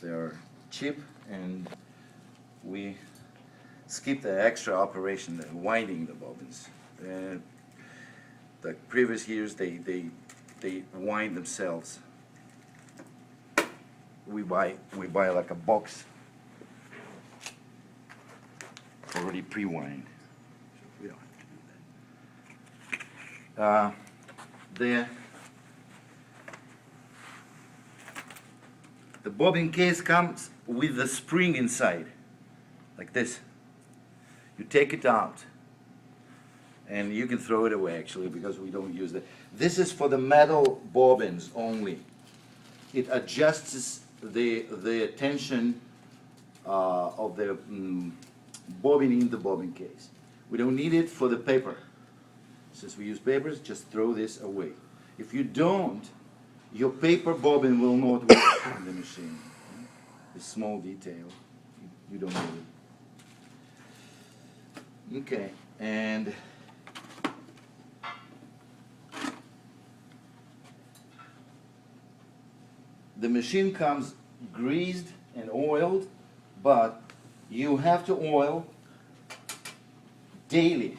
They are cheap, and we skip the extra operation, the winding the bobbins. The previous years, they wind themselves. We buy like a box already pre-wind. We don't have to do that. The bobbin case comes with the spring inside, like this. You take it out, and you can throw it away actually, because we don't use it. This is for the metal bobbins only. It adjusts the tension of the bobbin in the bobbin case. We don't need it for the paper. Since we use papers, just throw this away. If you don't, your paper bobbin will not work in the machine. A small detail, you don't need it. Okay, and the machine comes greased and oiled, but you have to oil daily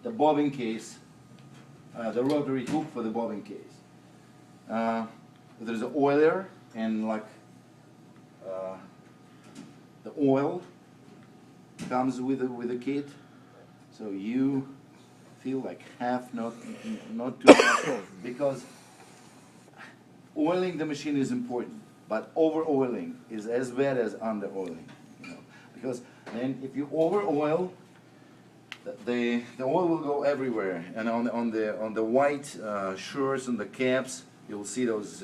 the bobbin case, the rotary hook for the bobbin case. There's an oiler, and like the oil comes with the kit, so you feel like half, not too much, because oiling the machine is important, but over oiling is as bad as under oiling, because then if you over oil, the oil will go everywhere, and on the white shirts and the caps, you'll see those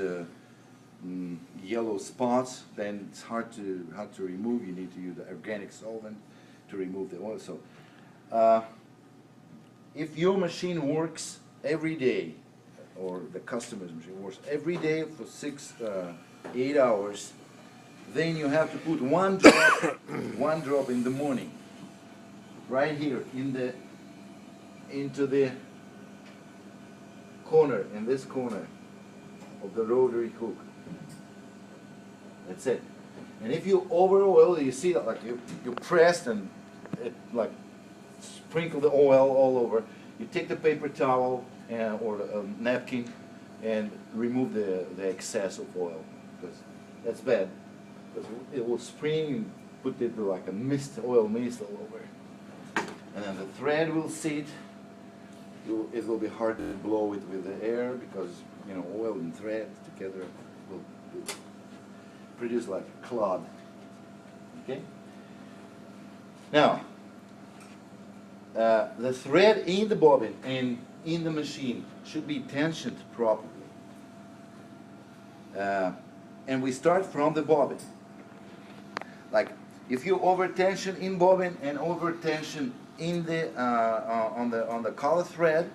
yellow spots. Then it's hard to remove. You need to use the organic solvent to remove the oil. So if your machine works every day, or the customer's machine works every day for 8 hours, then you have to put one drop in the morning, right here into the corner, in this corner of the rotary hook. That's it. And if you over oil, you see that, like you pressed and it like sprinkle the oil all over. You take the paper towel or a napkin and remove the excess of oil, because that's bad, because it will spring and put it like a mist, oil mist all over. And then the thread will sit. It will be hard to blow it with the air, because oil and thread together will produce like a clod. Okay. Now, the thread in the bobbin and in the machine should be tensioned properly. And we start from the bobbin. Like if you over tension in bobbin and over tension in the on the collar thread,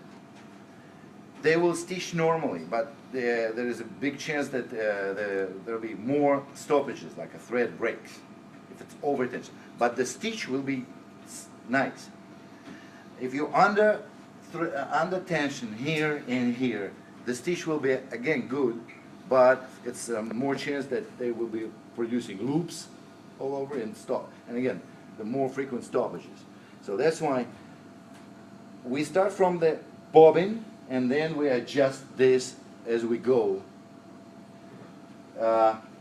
they will stitch normally, but there is a big chance that there will be more stoppages, like a thread breaks if it's over tension. But the stitch will be nice. If you under tension here and here, the stitch will be again good, but it's more chance that they will be producing loops all over and stop. And again, the more frequent stoppages. So that's why we start from the bobbin, and then we adjust this as we go.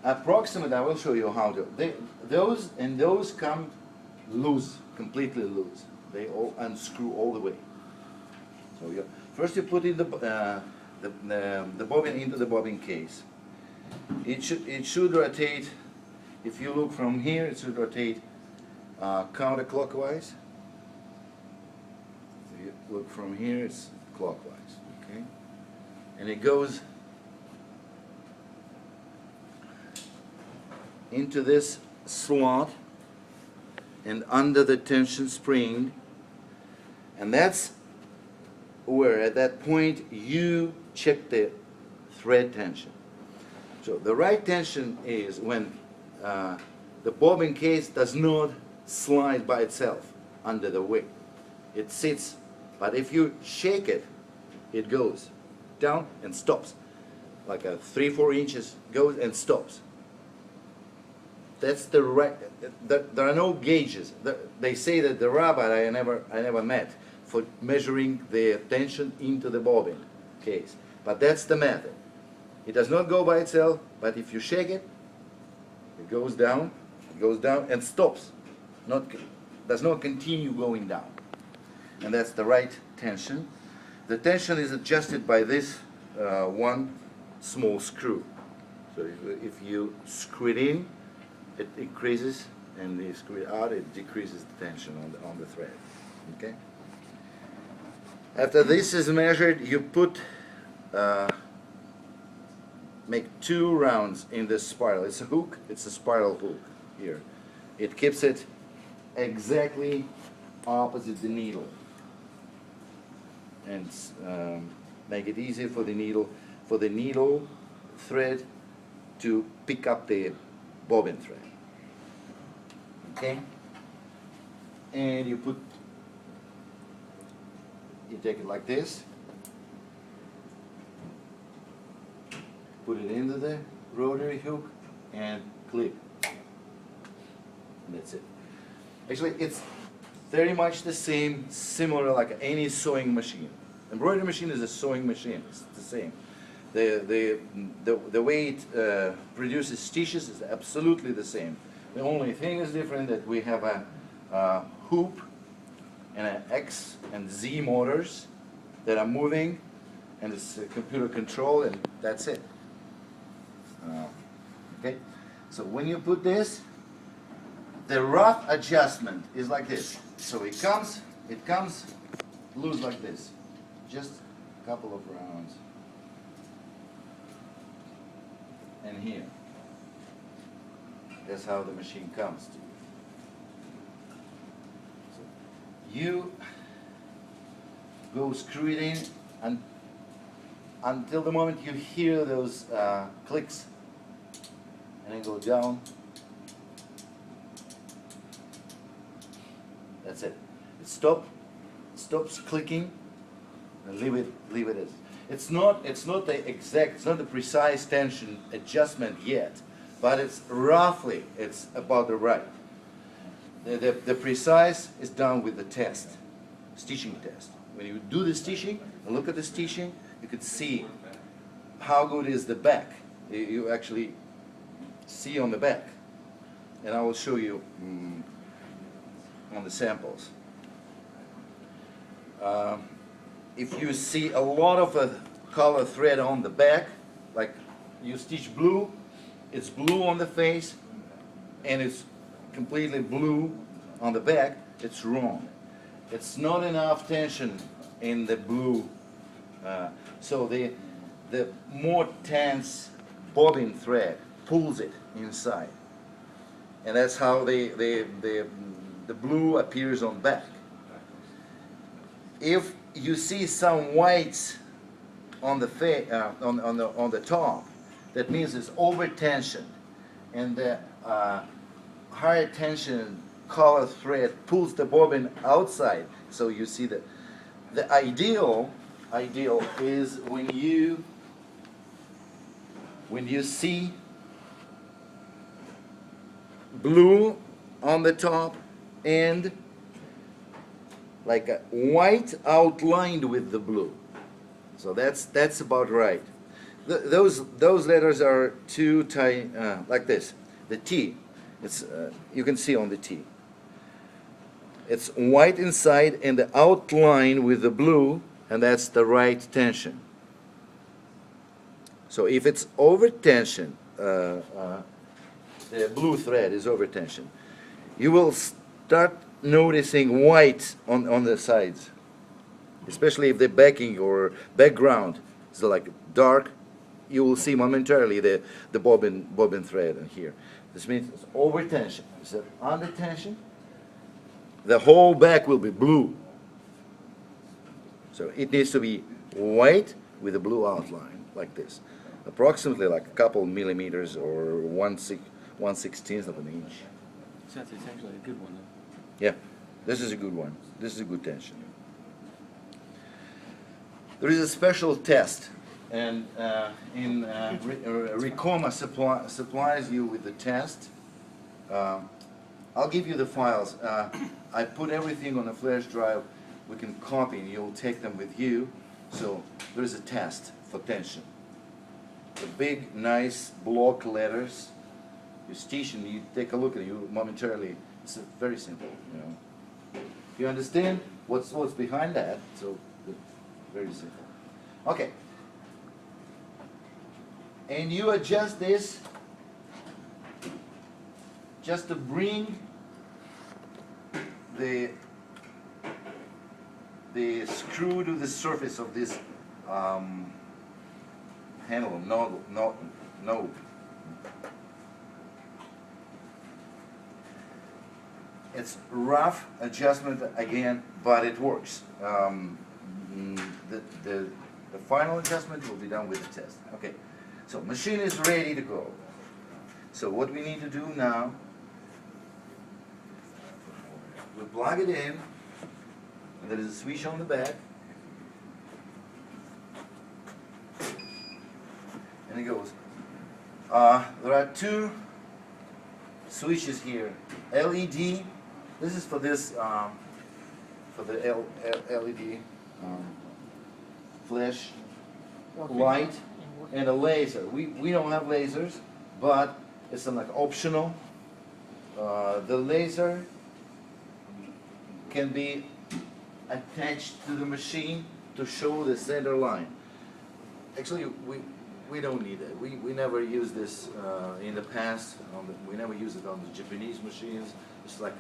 Approximately, I will show you how to. Those come loose, completely loose. They all unscrew all the way. So first you put in the bobbin into the bobbin case. It should rotate. If you look from here, it should rotate counterclockwise. If you look from here, it's clockwise. Okay, and it goes into this slot and under the tension spring, and that's where at that point you check the thread tension. So the right tension is when the bobbin case does not slide by itself under the weight. It sits, but if you shake it, it goes down and stops. like a 3-4 inches, goes and stops. That's the right. There are no gauges. They say that the rabbit I never met for measuring the tension into the bobbin case, but that's the method. It does not go by itself, but if you shake it, it goes down and stops. Does not continue going down, and that's the right tension. The tension is adjusted by this one small screw. So if you screw it in, it increases, and if you screw it out, it decreases the tension on the thread. Okay. After this is measured, you put make 2 rounds in this spiral. It's a hook. It's a spiral hook here. It keeps it exactly opposite the needle, and make it easy for the needle thread to pick up the bobbin thread. Okay, and you take it like this, put it into the rotary hook and clip, and that's it. Actually, it's very much the same, similar like any sewing machine. Embroidery machine is a sewing machine. It's the same. The way it produces stitches is absolutely the same. The only thing is different that we have a hoop and an X and Z motors that are moving, and it's computer control, and that's it. Okay, so when you put this, the rough adjustment is like this. So it comes loose like this, just a couple of rounds, and here. That's how the machine comes to you. So you go screw it in until the moment you hear those clicks, and then go down. That's it. It stops clicking, and leave it as. It's not the exact, it's not the precise tension adjustment yet, but it's roughly, it's about the right. The precise is done with the test, stitching test. When you do the stitching and look at the stitching, you can see how good is the back. You actually see on the back, and I will show you on the samples. If you see a lot of color thread on the back, like you stitch blue, it's blue on the face and it's completely blue on the back, it's wrong. It's not enough tension in the blue, so the more tense bobbin thread pulls it inside, and that's how the blue appears on back. If you see some whites on the on the top, that means it's over tension, and the higher tension color thread pulls the bobbin outside. So you see that the ideal is when you see blue on the top and like a white outlined with the blue. So that's about right. Those letters are too tiny, like this. The T, it's you can see on the T. It's white inside and the outline with the blue, and that's the right tension. So if it's over tension, the blue thread is over tension, you will start noticing white on the sides, especially if the backing or background is like dark. You will see momentarily the bobbin thread in here. This means it's over tension. Is it under tension? The whole back will be blue. So it needs to be white with a blue outline like this, approximately like a couple millimeters or 1/16 of an inch. So that's essentially a good one, though. Yeah, this is a good one. This is a good tension. There is a special test And Ricoma supplies you with the test. I'll give you the files. I put everything on a flash drive. We can copy and you'll take them with you. So there is a test for tension. The big, nice block letters. You stitch and you take a look at it. You momentarily. It's very simple. You know. You understand what's behind that? So very simple. Okay. And you adjust this just to bring the screw to the surface of this handle, node. It's rough adjustment again, but it works. The final adjustment will be done with the test. Okay, so machine is ready to go. So what we need to do now, we plug it in, and there is a switch on the back, and it goes. There are two switches here. LED. This is for this for the LED flash light, and a laser. We don't have lasers, but it's like optional. The laser can be attached to the machine to show the center line. Actually, we don't need it. We never used this in the past. We never used it on the Japanese machines. It's like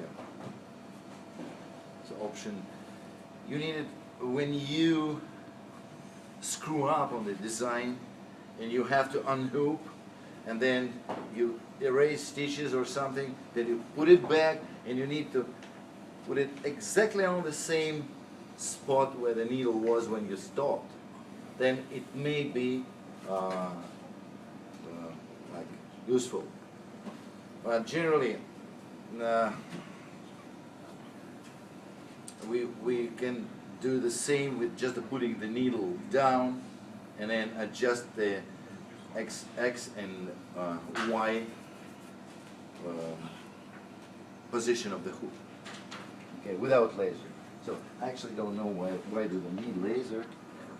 it's an option. You need it when you screw up on the design and you have to unhoop, and then you erase stitches or something, then you put it back and you need to put it exactly on the same spot where the needle was when you stopped. Then it may be like useful. But generally, we can do the same with just putting the needle down and then adjust the X and Y position of the hoop. Okay, without laser. So I actually don't know why do they need laser,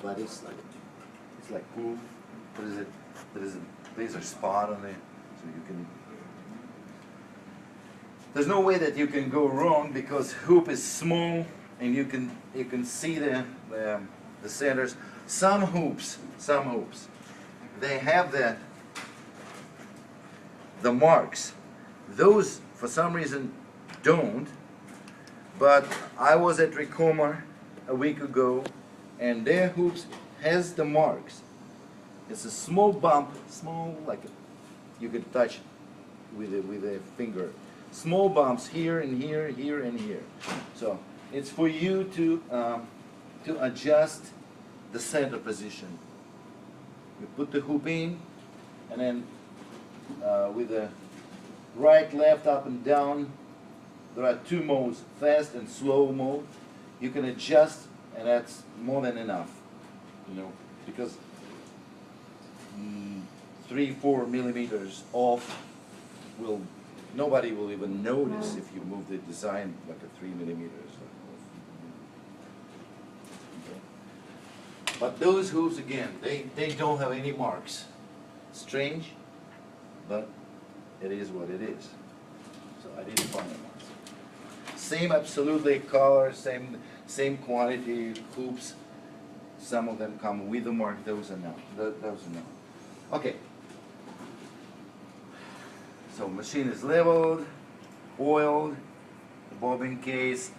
but it's like hoop. What is it? There is a laser spot on it, so you can. There's no way that you can go wrong because hoop is small and you can see the centers. Some hoops, they have the marks. Those for some reason don't. But I was at Ricoma a week ago, and their hoops has the marks. It's a small bump, small like you could touch with a finger. Small bumps here and here, here and here. So it's for you to adjust the center position. You put the hoop in, and then with the right, left, up and down. There are two modes, fast and slow mode. You can adjust, and that's more than enough, you know, because 3-4 millimeters off nobody will even notice if you move the design like a 3 millimeters. Okay. But those hoops again, they don't have any marks. Strange, but it is what it is. So I didn't find them. Same absolutely color, same quantity hoops. Some of them come with the mark. Those are no. Those are no. Okay. So machine is leveled, oiled. The bobbin case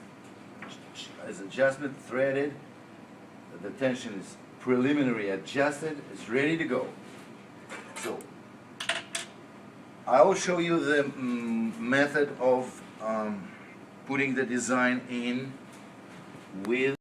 is adjustment threaded. The tension is preliminary adjusted. It's ready to go. So I will show you the method of putting the design in with